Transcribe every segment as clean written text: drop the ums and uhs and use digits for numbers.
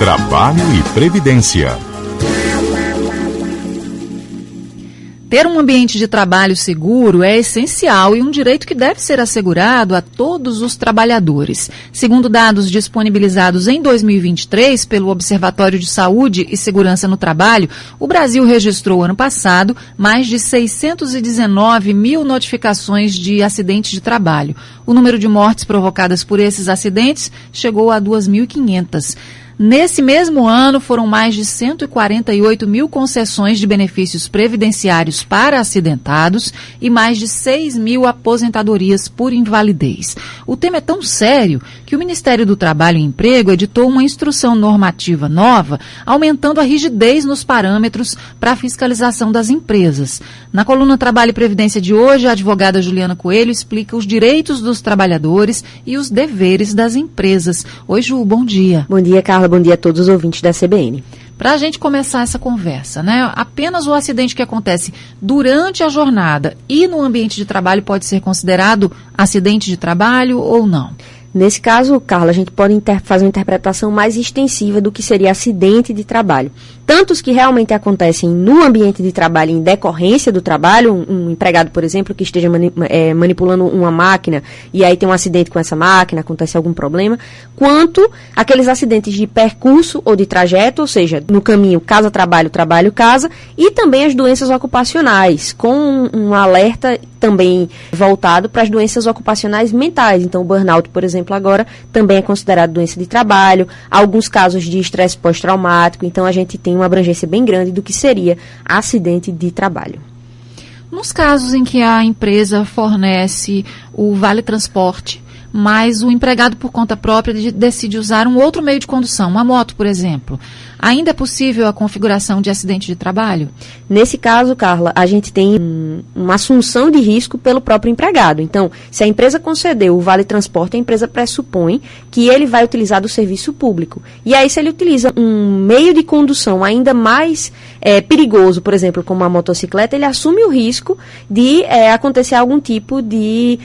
Trabalho e Previdência. Ter um ambiente de trabalho seguro é essencial e um direito que deve ser assegurado a todos os trabalhadores. Segundo dados disponibilizados em 2023 pelo Observatório de Saúde e Segurança no Trabalho, o Brasil registrou ano passado mais de 619 mil notificações de acidentes de trabalho. O número de mortes provocadas por esses acidentes chegou a 2.500. Nesse mesmo ano, foram mais de 148 mil concessões de benefícios previdenciários para acidentados e mais de 6 mil aposentadorias por invalidez. O tema é tão sério que o Ministério do Trabalho e Emprego editou uma instrução normativa nova, aumentando a rigidez nos parâmetros para a fiscalização das empresas. Na coluna Trabalho e Previdência de hoje, a advogada Juliana Coelho explica os direitos dos trabalhadores e os deveres das empresas. Oi, Ju, bom dia. Bom dia, Carla. Bom dia a todos os ouvintes da CBN. Para a gente começar essa conversa, né? Apenas o acidente que acontece durante a jornada e no ambiente de trabalho pode ser considerado acidente de trabalho ou não? Nesse caso, Carla, a gente pode fazer uma interpretação mais extensiva do que seria acidente de trabalho. Tantos que realmente acontecem no ambiente de trabalho em decorrência do trabalho, um empregado, por exemplo, que esteja manipulando uma máquina e aí tem um acidente com essa máquina, acontece algum problema, quanto aqueles acidentes de percurso ou de trajeto, ou seja, no caminho casa-trabalho, trabalho-casa, e também as doenças ocupacionais, com um alerta também voltado para as doenças ocupacionais mentais. Então, o burnout, por exemplo, agora também é considerado doença de trabalho, alguns casos de estresse pós-traumático, então a gente tem uma abrangência bem grande do que seria acidente de trabalho. Nos casos em que a empresa fornece o Vale Transporte, mas o empregado por conta própria decide usar um outro meio de condução, uma moto, por exemplo, ainda é possível a configuração de acidente de trabalho? Nesse caso, Carla, a gente tem uma assunção de risco pelo próprio empregado. Então, se a empresa concedeu o Vale Transporte, a empresa pressupõe que ele vai utilizar do serviço público. E aí, se ele utiliza um meio de condução ainda mais perigoso, por exemplo, como a motocicleta, ele assume o risco de acontecer algum tipo de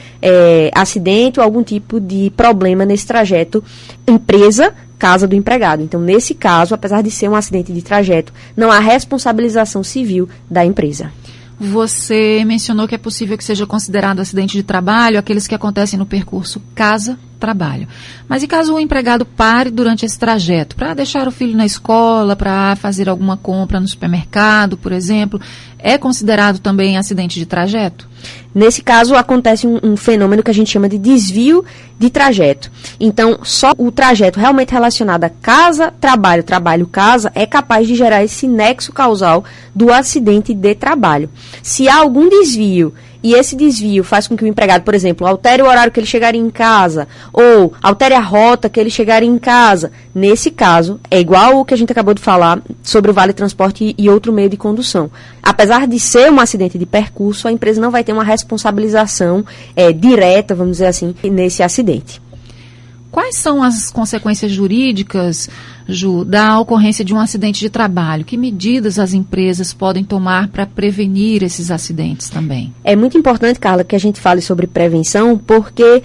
acidente ou algum tipo de problema nesse trajeto empresa-casa do empregado. Então, nesse caso, apesar de ser um acidente de trajeto, não há responsabilização civil da empresa. Você mencionou que é possível que seja considerado acidente de trabalho aqueles que acontecem no percurso casa-trabalho. Mas e caso o empregado pare durante esse trajeto para deixar o filho na escola, para fazer alguma compra no supermercado, por exemplo, é considerado também acidente de trajeto? Nesse caso, acontece um fenômeno que a gente chama de desvio de trajeto. Então, só o trajeto realmente relacionado a casa-trabalho, trabalho-casa, é capaz de gerar esse nexo causal do acidente de trabalho. Se há algum desvio e esse desvio faz com que o empregado, por exemplo, altere o horário que ele chegaria em casa ou altere a rota que ele chegaria em casa, nesse caso, é igual o que a gente acabou de falar sobre o Vale Transporte e outro meio de condução. Apesar de ser um acidente de percurso, a empresa não vai ter uma responsabilização direta, vamos dizer assim, nesse acidente. Quais são as consequências jurídicas, Ju, da ocorrência de um acidente de trabalho? Que medidas as empresas podem tomar para prevenir esses acidentes também? É muito importante, Carla, que a gente fale sobre prevenção, porque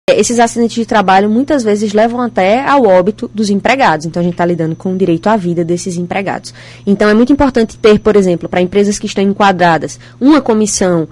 esses acidentes de trabalho muitas vezes levam até ao óbito dos empregados. Então, a gente está lidando com o direito à vida desses empregados. Então, é muito importante ter, por exemplo, para empresas que estão enquadradas, uma comissão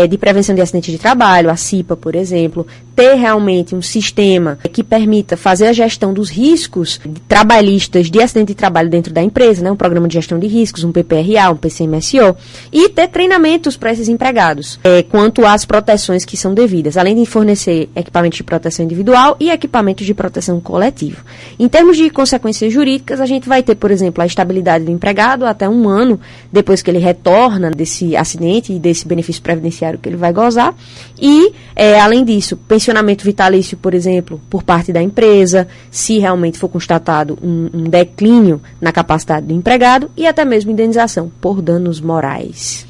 de prevenção de acidentes de trabalho, a CIPA, por exemplo, ter realmente um sistema que permita fazer a gestão dos riscos trabalhistas de acidente de trabalho dentro da empresa, né, um programa de gestão de riscos, um PPRA, um PCMSO, e ter treinamentos para esses empregados quanto às proteções que são devidas, além de fornecer equipamentos de proteção individual e equipamentos de proteção coletiva. Em termos de consequências jurídicas, a gente vai ter, por exemplo, a estabilidade do empregado até 1 ano depois que ele retorna desse acidente e desse benefício previdenciário que ele vai gozar. E, além disso, pensionamento vitalício, por exemplo, por parte da empresa, se realmente for constatado um declínio na capacidade do empregado, e até mesmo indenização por danos morais.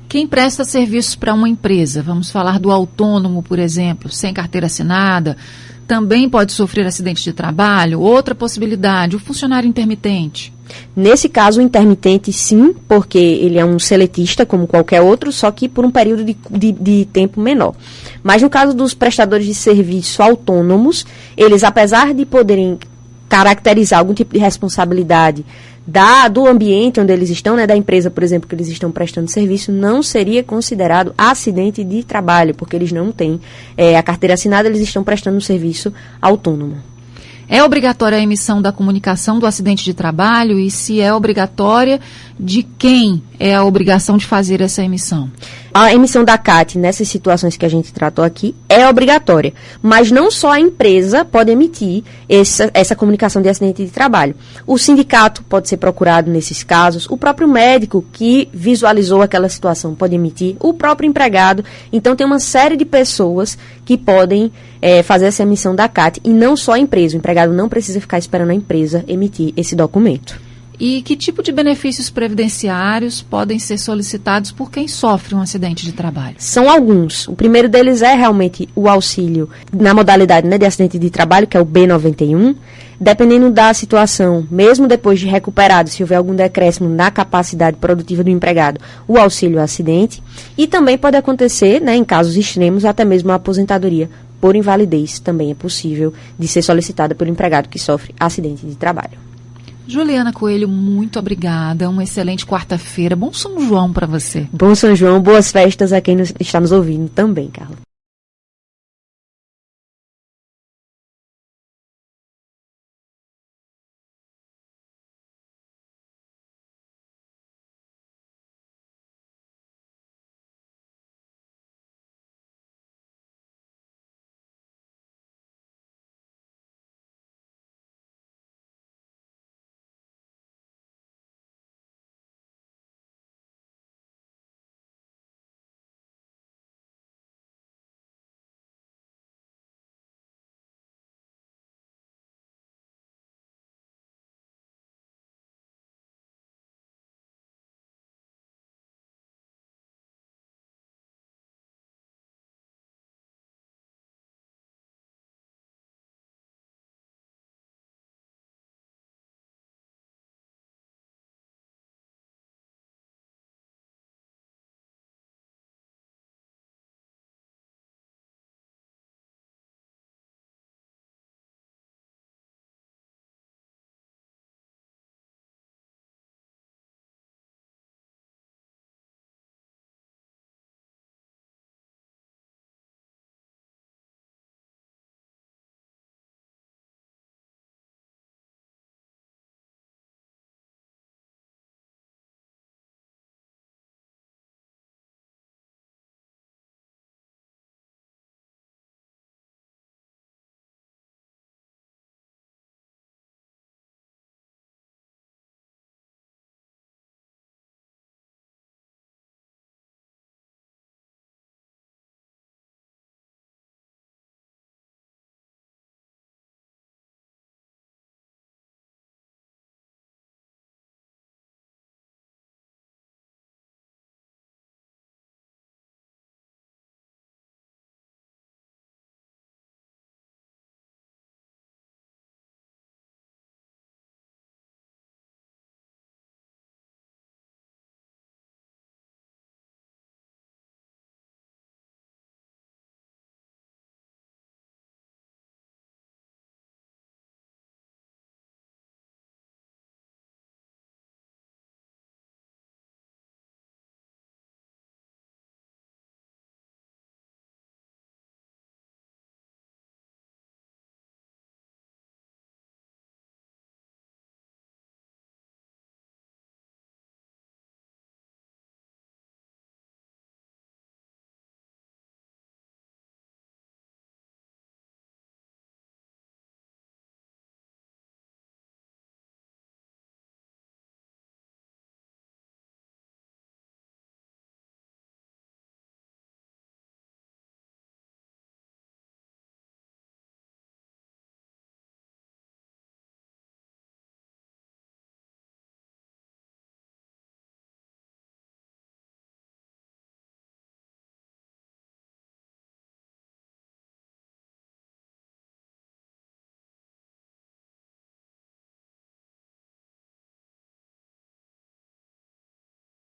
Quem presta serviços para uma empresa, vamos falar do autônomo, por exemplo, sem carteira assinada, também pode sofrer acidente de trabalho? Outra possibilidade, o funcionário intermitente. Nesse caso, o intermitente, sim, porque ele é um seletista como qualquer outro, só que por um período de tempo menor. Mas no caso dos prestadores de serviço autônomos, eles, apesar de poderem caracterizar algum tipo de responsabilidade do ambiente onde eles estão, né, da empresa, por exemplo, que eles estão prestando serviço, não seria considerado acidente de trabalho, porque eles não têm a carteira assinada, eles estão prestando um serviço autônomo. É obrigatória a emissão da comunicação do acidente de trabalho e, se é obrigatória, de quem é a obrigação de fazer essa emissão? A emissão da CAT, nessas situações que a gente tratou aqui, é obrigatória. Mas não só a empresa pode emitir essa comunicação de acidente de trabalho. O sindicato pode ser procurado nesses casos, o próprio médico que visualizou aquela situação pode emitir, o próprio empregado. Então, tem uma série de pessoas que podem fazer essa emissão da CAT, e não só a empresa. O empregado não precisa ficar esperando a empresa emitir esse documento. E que tipo de benefícios previdenciários podem ser solicitados por quem sofre um acidente de trabalho? São alguns. O primeiro deles é realmente o auxílio na modalidade, né, de acidente de trabalho, que é o B91. Dependendo da situação, mesmo depois de recuperado, se houver algum decréscimo na capacidade produtiva do empregado, o auxílio acidente. E também pode acontecer, né, em casos extremos, até mesmo a aposentadoria por invalidez também é possível de ser solicitada pelo empregado que sofre acidente de trabalho. Juliana Coelho, muito obrigada. Uma excelente quarta-feira. Bom São João para você. Bom São João, boas festas a quem está nos ouvindo também, Carla.